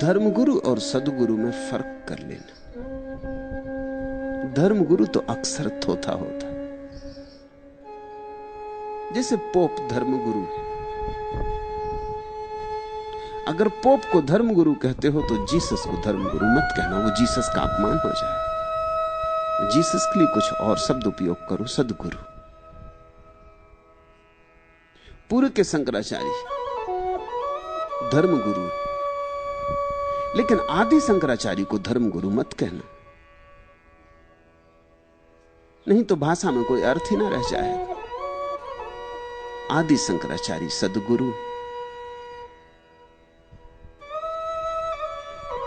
धर्मगुरु और सदगुरु में फर्क कर लेना। धर्मगुरु तो अक्सर थोथा होता है, जैसे पोप धर्मगुरु है। अगर पोप को धर्मगुरु कहते हो तो जीसस को धर्मगुरु मत कहना, वो जीसस का अपमान हो जाए। जीसस के लिए कुछ और शब्द उपयोग करो, सदगुरु। पूर्व के शंकराचार्य धर्मगुरु, लेकिन आदि शंकराचार्य को धर्मगुरु मत कहना, नहीं तो भाषा में कोई अर्थ ही ना रह जाएगा। आदि शंकराचार्य सदगुरु,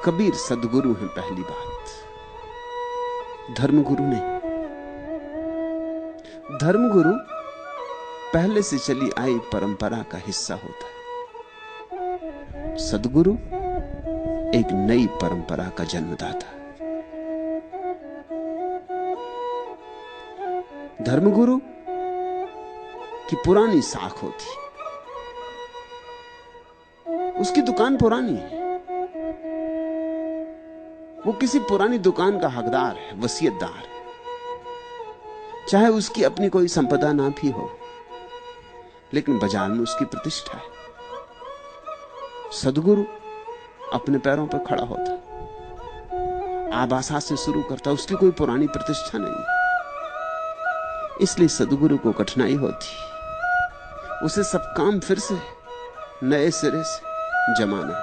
कबीर सदगुरु हैं। पहली बात, धर्मगुरु नहीं। धर्मगुरु पहले से चली आई परंपरा का हिस्सा होता है। सदगुरु एक नई परंपरा का जन्मदाता है। धर्मगुरु की पुरानी साख होती, उसकी दुकान पुरानी है, वो किसी पुरानी दुकान का हकदार है, वसीयतदार है, चाहे उसकी अपनी कोई संपदा ना भी हो, लेकिन बाजार में उसकी प्रतिष्ठा है। सदगुरु अपने पैरों पर खड़ा होता, आबासा से शुरू करता, उसकी कोई पुरानी प्रतिष्ठा नहीं, इसलिए सदगुरु को कठिनाई होती, उसे सब काम फिर से नए सिरे से जमाना।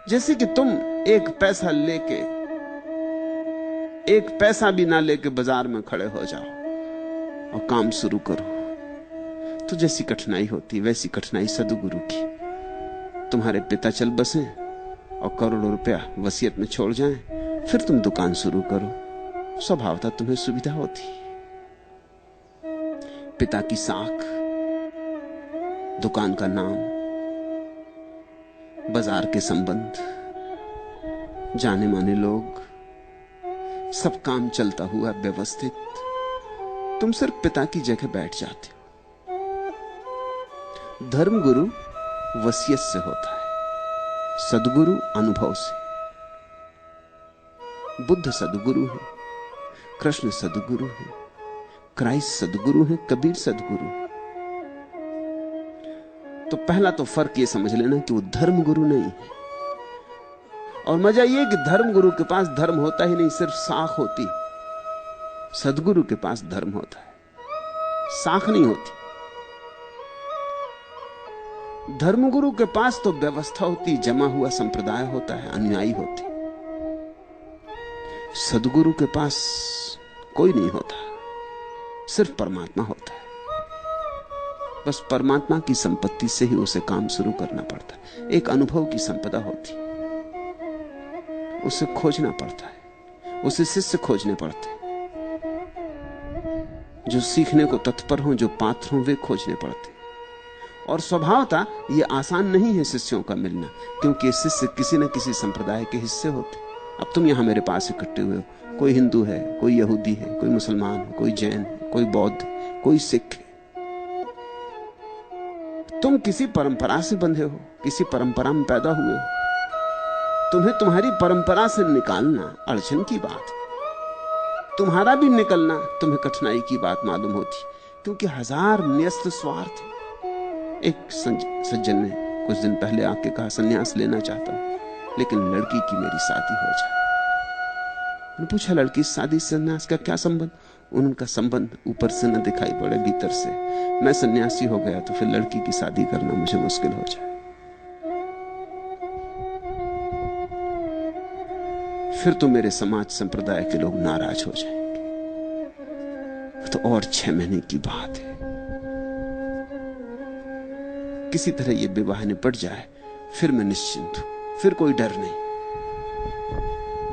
जैसे कि तुम एक पैसा लेके, एक पैसा भी ना लेके बाजार में खड़े हो जाओ और काम शुरू करो, तो जैसी कठिनाई होती वैसी कठिनाई सदगुरु की। तुम्हारे पिता चल बसे और करोड़ों रुपया वसीयत में छोड़ जाएं, फिर तुम दुकान शुरू करो, स्वभावतः तुम्हें सुविधा होती। पिता की साख, दुकान का नाम, बाजार के संबंध, जाने माने लोग, सब काम चलता हुआ व्यवस्थित, तुम सिर्फ पिता की जगह बैठ जाते हो। धर्मगुरु वसीयत से होता है, सदगुरु अनुभव से। बुद्ध सदगुरु है, कृष्ण सदगुरु है, क्राइस्ट सदगुरु है, कबीर सदगुरु है। तो पहला तो फर्क यह समझ लेना कि वो धर्मगुरु नहीं है। और मजा यह कि धर्मगुरु के पास धर्म होता ही नहीं, सिर्फ साख होती। सदगुरु के पास धर्म होता है, साख नहीं होती। धर्मगुरु के पास तो व्यवस्था होती, जमा हुआ संप्रदाय होता है, अनुयायी होते। सदगुरु के पास कोई नहीं होता, सिर्फ परमात्मा होता है। बस परमात्मा की संपत्ति से ही उसे काम शुरू करना पड़ता है। एक अनुभव की संपदा होती, उसे खोजना पड़ता है, उसे शिष्य खोजने पड़ते हैं, जो सीखने को तत्पर हों, जो पात्र हों, वे खोजने पड़ते हैं। और स्वभावतः यह आसान नहीं है शिष्यों का मिलना, क्योंकि शिष्य किसी न किसी संप्रदाय के हिस्से होते। अब तुम यहां मेरे पास इकट्ठे हुए हो, कोई हिंदू है, कोई यहूदी है, कोई मुसलमान है, कोई जैन, कोई बौद्ध, कोई सिख है। तुम किसी परंपरा से बंधे हो, किसी परंपरा में पैदा हुए हो। तुम्हें तुम्हारी परंपरा से निकालना अड़चन की बात है। तुम्हारा भी निकलना तुम्हें कठिनाई की बात मालूम होती, क्योंकि हजार न्यस्त स्वार्थ है। एक सज्जन ने कुछ दिन पहले आके कहा, संन्यास लेना चाहता हूं, लेकिन लड़की की मेरी शादी हो जाए। मैंने पूछा, लड़की शादी से संन्यास का क्या संबंध? उनका संबंध ऊपर से न दिखाई पड़े, भीतर से। मैं सन्यासी हो गया तो फिर लड़की की शादी करना मुझे मुश्किल हो जाए, फिर तो मेरे समाज संप्रदाय के लोग नाराज हो जाएंगे। तो और 6 महीने की बात है, किसी तरह यह विवाह निपट जाए, फिर मैं निश्चिंत हूं, फिर कोई डर नहीं।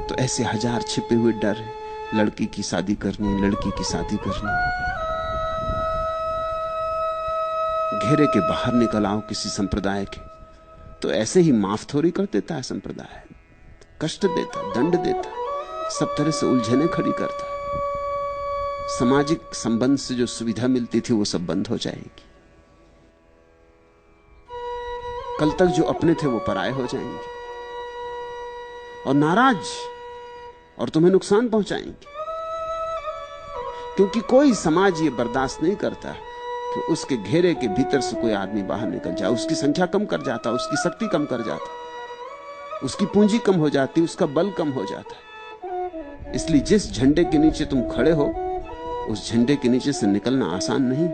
तो ऐसे हजार छिपे हुए डर हैं। लड़की की शादी करनी, लड़की की शादी करनी। घेरे के बाहर निकल आओ किसी संप्रदाय के, तो ऐसे ही माफ थोड़ी कर देता है संप्रदाय, कष्ट देता, दंड देता, सब तरह से उलझने खड़ी करता। सामाजिक संबंध से जो सुविधा मिलती थी वो सब बंद हो जाएगी। कल तक जो अपने थे वो पराये हो जाएंगे और नाराज और तुम्हें नुकसान पहुंचाएंगे। क्योंकि कोई समाज ये बर्दाश्त नहीं करता कि उसके घेरे के भीतर से कोई आदमी बाहर निकल जाए। उसकी संख्या कम कर जाता, उसकी शक्ति कम कर जाता, उसकी पूंजी कम हो जाती, उसका बल कम हो जाता है। इसलिए जिस झंडे के नीचे तुम खड़े हो उस झंडे के नीचे से निकलना आसान नहीं।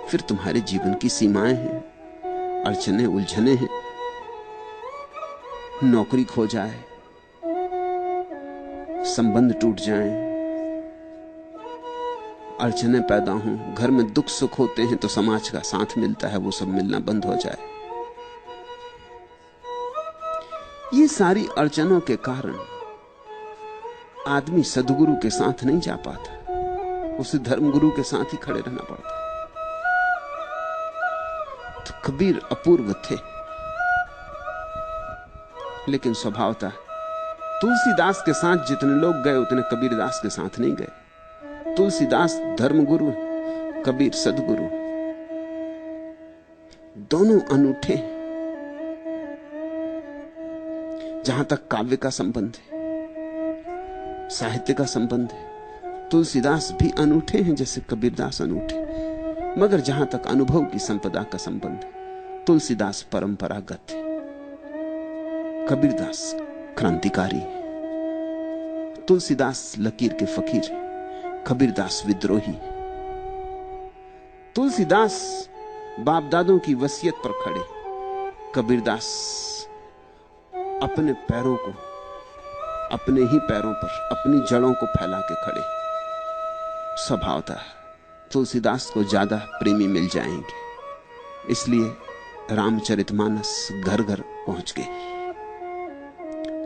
फिर तुम्हारे जीवन की सीमाएं हैं, अड़चने उलझने हैं, नौकरी खो जाए, संबंध टूट जाएं, अड़चने पैदा हों, घर में दुख सुख होते हैं तो समाज का साथ मिलता है, वो सब मिलना बंद हो जाए। ये सारी अड़चनों के कारण आदमी सद्गुरु के साथ नहीं जा पाता, उसे धर्मगुरु के साथ ही खड़े रहना पड़ता। तो कबीर अपूर्व थे, लेकिन स्वभावतः तुलसीदास के साथ जितने लोग गए उतने कबीरदास के साथ नहीं गए। तुलसीदास धर्मगुरु, कबीर सद्गुरु, दोनों अनूठे। जहां तक काव्य का संबंध है, साहित्य का संबंध है, तुलसीदास भी अनूठे हैं जैसे कबीरदास अनूठे। मगर जहां तक अनुभव की संपदा का संबंध है, तुलसीदास परंपरागत है, कबीरदास क्रांतिकारी है। तुलसीदास लकीर के फकीर है, कबीरदास विद्रोही। तुलसीदास बाप दादों की वसीयत पर खड़े, कबीरदास अपने पैरों को, अपने ही पैरों पर अपनी जड़ों को फैला के खड़े। स्वभावतः तुलसीदास को ज्यादा प्रेमी मिल जाएंगे, इसलिए रामचरितमानस घर घर पहुंच गए।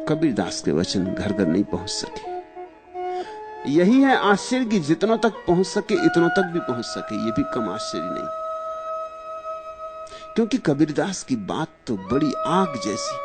कबीरदास के वचन घर घर नहीं पहुंच सके। यही है आश्चर्य कि जितनों तक पहुंच सके इतनों तक भी पहुंच सके, यह भी कम आश्चर्य नहीं। क्योंकि कबीरदास की बात तो बड़ी आग जैसी,